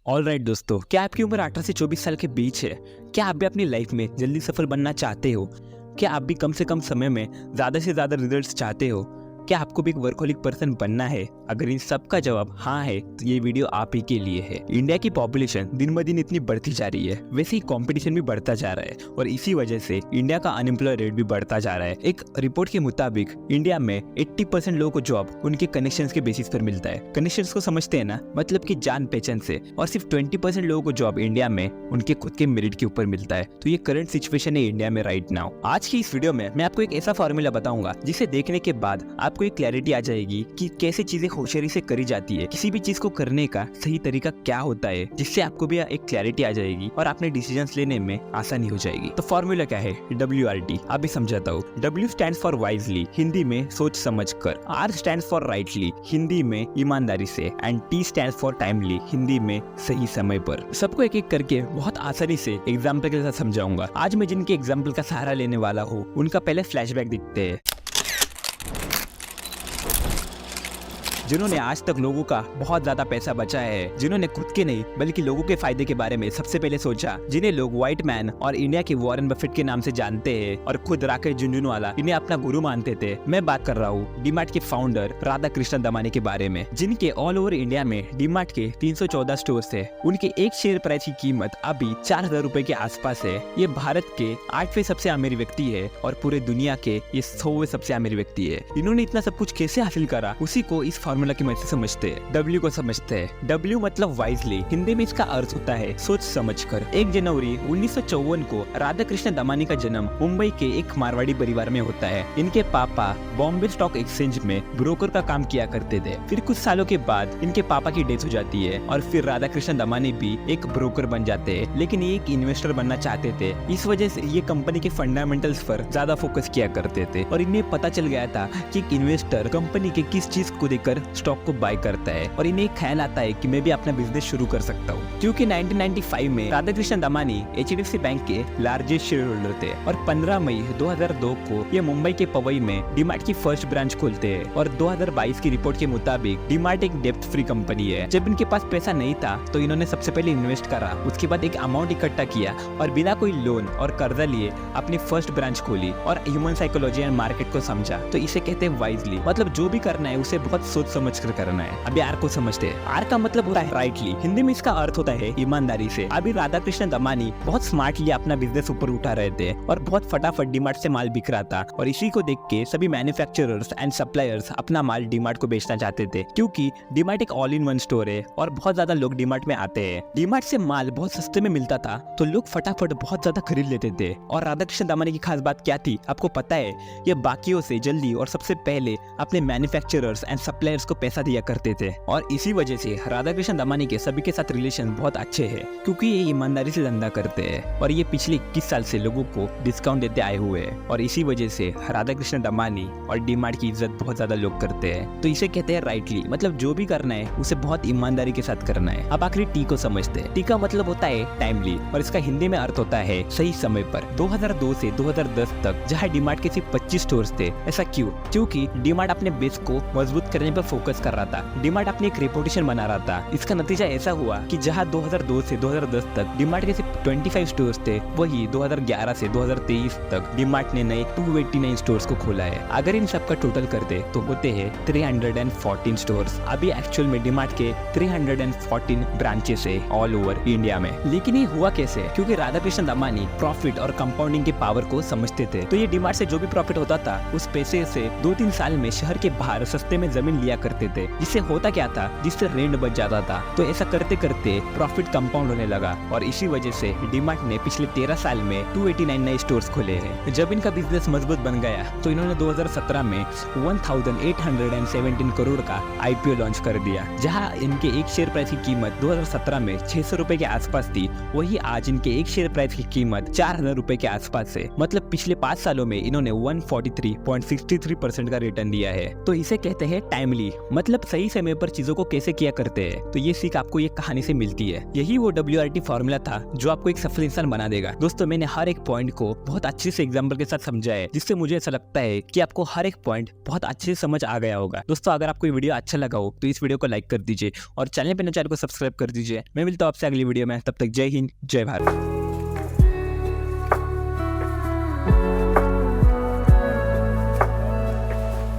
Alright दोस्तों, क्या आपकी उम्र 18 से 24 साल के बीच है? क्या आप भी अपनी लाइफ में जल्दी सफल बनना चाहते हो? क्या आप भी कम से कम समय में ज़्यादा से ज़्यादा रिजल्ट्स चाहते हो? क्या आपको भी एक वर्कहोलिक पर्सन बनना है? अगर इन सब का जवाब हाँ है तो ये वीडियो आप ही के लिए है। इंडिया की पॉपुलेशन दिन ब दिन इतनी बढ़ती जा रही है, वैसे ही कंपटीशन भी बढ़ता जा रहा है और इसी वजह से इंडिया का अनएम्प्लॉय रेट भी बढ़ता जा रहा है। एक रिपोर्ट के मुताबिक इंडिया में 80% लोगों को जॉब उनके कनेक्शंस के बेसिस पर मिलता है। कनेक्शंस को समझते हैं ना, मतलब कि जान पहचान से। और सिर्फ 20% लोगों को जॉब इंडिया में उनके खुद के मेरिट के ऊपर मिलता है। तो ये करंट सिचुएशन है इंडिया में राइट नाउ। आज की इस वीडियो में मैं आपको एक ऐसा फॉर्मूला बताऊंगा जिसे देखने के बाद आपको एक क्लैरिटी आ जाएगी कि कैसे चीजें होशियारी से करी जाती है, किसी भी चीज को करने का सही तरीका क्या होता है, जिससे आपको भी एक क्लैरिटी आ जाएगी और अपने डिसीजंस लेने में आसानी हो जाएगी। तो फॉर्मूला क्या है? WRT। आप भी समझाता हूँ। W stands for wisely, Hindi में सोच समझ कर। R stands for rightly, Hindi में ईमानदारी से। And T stands for timely, Hindi में सही समय पर। सबको एक एक करके बहुत आसानी से एग्जाम्पल के साथ समझाऊंगा। आज मैं जिनके एग्जाम्पल का सहारा लेने वाला हूँ उनका पहले फ्लैशबैक दिखते हैं, जिन्होंने आज तक लोगों का बहुत ज्यादा पैसा बचाया है, जिन्होंने खुद के नहीं बल्कि लोगों के फायदे के बारे में सबसे पहले सोचा, जिन्हें लोग व्हाइट मैन और इंडिया के वॉरेन बफेट के नाम से जानते हैं और खुद राकेश झुनझुनवाला इन्हें अपना गुरु मानते थे। मैं बात कर रहा हूँ डीमार्ट के फाउंडर राधा कृष्ण दमानी के बारे में, जिनके ऑल ओवर इंडिया में डीमार्ट के 314 स्टोर्स थे। उनके एक शेयर प्राइस की कीमत अभी 4000 रुपए के आसपास है। ये भारत के 8वें सबसे अमीर व्यक्ति है और पूरे दुनिया के ये 100वें सबसे अमीर व्यक्ति है। इन्होंने इतना सब कुछ कैसे हासिल करा, उसी को इस फॉर्मूला की मदद से समझते हैं। W को समझते हैं। W मतलब वाइजली, हिंदी में इसका अर्थ होता है सोच समझकर। 1 जनवरी 1954 को राधा कृष्ण दमानी का जन्म मुंबई के एक मारवाड़ी परिवार में होता है। इनके पापा बॉम्बे स्टॉक एक्सचेंज में ब्रोकर का काम किया करते थे। फिर कुछ सालों के बाद इनके पापा की डेथ हो जाती है और फिर राधा कृष्ण दमानी भी एक ब्रोकर बन जाते हैं, लेकिन ये एक इन्वेस्टर बनना चाहते थे। इस वजह से ये कंपनी के फंडामेंटल्स पर ज्यादा फोकस किया करते थे और इन्हें पता चल गया था कि एक इन्वेस्टर कंपनी के किस चीज को देखकर स्टॉक को बाय करता है और इन्हें ख्याल आता है कि मैं भी अपना बिजनेस शुरू कर सकता हूँ। क्योंकि 1995 में राधा कृष्ण दमानी HDFC बैंक के लार्जेस्ट शेयर होल्डर थे और 15 मई 2002 को ये मुंबई के पवई में डीमार्ट की फर्स्ट ब्रांच खोलते हैं और 2022 की रिपोर्ट के मुताबिक डीमार्ट एक डेब्ट फ्री कंपनी है। जब इनके पास पैसा नहीं था तो इन्होंने सबसे पहले इन्वेस्ट करा, उसके बाद एक अमाउंट इकट्ठा किया और बिना कोई लोन और कर्जा लिए अपनी फर्स्ट ब्रांच खोली और ह्यूमन साइकोलॉजी एंड मार्केट को समझा। तो इसे कहते हैं वाइजली, मतलब जो भी करना है उसे बहुत सोच समझ कर करना है। अभी R को समझते हैं। R का मतलब होता है राइटली, हिंदी में इसका अर्थ होता है ईमानदारी से। अभी राधा कृष्ण दमानी बहुत स्मार्टली अपना बिजनेस ऊपर उठा रहे थे और बहुत फटाफट डीमार्ट से माल बिक रहा था और इसी को देख के सभी मैन्युफैक्चरर्स एंड सप्लायर्स अपना माल डीमार्ट को बेचना चाहते थे, क्योंकि डीमार्ट एक ऑल इन वन स्टोर है और बहुत ज्यादा लोग डीमार्ट में आते हैं। डीमार्ट से माल बहुत सस्ते में मिलता था तो लोग फटाफट बहुत ज्यादा खरीद लेते थे। और राधा कृष्ण दमानी की खास बात क्या थी आपको पता है? ये बाकियों से जल्दी और सबसे पहले अपने मैन्युफैक्चरर्स एंड सप्लायर्स को पैसा दिया करते थे और इसी वजह से राधा कृष्ण दमानी के सभी के साथ रिलेशन बहुत अच्छे हैं, क्योंकि ये ईमानदारी से धंधा करते हैं और ये पिछले 21 साल से लोगों को डिस्काउंट देते आए हुए हैं और इसी वजह से राधा कृष्ण दमानी और डीमार्ट की इज्जत बहुत ज्यादा लोग करते हैं। तो इसे कहते हैं राइटली, मतलब जो भी करना है उसे बहुत ईमानदारी के साथ करना है। अब आखिरी T को समझते हैं। T का मतलब होता है टाइमली और इसका हिंदी में अर्थ होता है सही समय पर। 2002 से 2010 तक जहाँ डीमार्ट के सिर्फ 25 स्टोर्स थे। ऐसा क्यों? क्योंकि डीमार्ट अपने बेस को मजबूत करने पर फोकस कर रहा था। डीमार्ट अपनी एक रेपुटेशन बना रहा था। इसका नतीजा ऐसा हुआ कि जहां 2002 से 2010 तक डीमार्ट के सिर्फ 25 स्टोर्स थे, वही 2011 से 2023 तक डीमार्ट ने नए 289 स्टोर्स को खोला है। अगर इन सब का टोटल कर दे तो होते हैं 314 स्टोर्स। अभी एक्चुअल में डीमार्ट के 314 ब्रांचेस है ऑल ओवर इंडिया में। लेकिन ये हुआ कैसे? क्योंकि राधा कृष्ण दमानी प्रॉफिट और कंपाउंडिंग के पावर को समझते थे। तो ये डीमार्ट से जो भी प्रॉफिट होता था उस पैसे से 2-3 साल में शहर के बाहर सस्ते में जमीन लिया करते थे, जिससे होता क्या था, जिससे रेंट बच जाता था। तो ऐसा करते करते प्रॉफिट कंपाउंड होने लगा और इसी वजह से डीमार्ट ने पिछले 13 साल में 289 नए स्टोर्स खोले हैं। जब इनका बिजनेस मजबूत बन गया तो इन्होंने 2017 में 1817 करोड़ का IPO लॉन्च कर दिया। जहां इनके एक शेयर प्राइस की कीमत 2017 में 600 रुपए के आसपास थी, वही आज इनके एक शेयर प्राइस की कीमत 4000 रुपए के आसपास है। मतलब पिछले 5 सालों में इन्होंने 143.63% का रिटर्न दिया है। तो इसे कहते हैं टाइमली, मतलब सही समय पर चीजों को कैसे किया करते हैं। तो ये सीख आपको ये कहानी से मिलती है। यही वो WRT फॉर्मूला था जो आपको एक सफल इंसान बना देगा। दोस्तों मैंने हर एक पॉइंट को बहुत अच्छे से एग्जाम्पल के साथ समझा है, जिससे मुझे ऐसा लगता है कि आपको हर एक पॉइंट बहुत अच्छे से समझ आ गया होगा। दोस्तों अगर आपको ये वीडियो अच्छा लगा हो तो इस वीडियो को लाइक कर दीजिए और चैनल को सब्सक्राइब कर दीजिए। मैं मिलता हूँ आपसे अगली वीडियो में, तब तक जय हिंद जय भारत।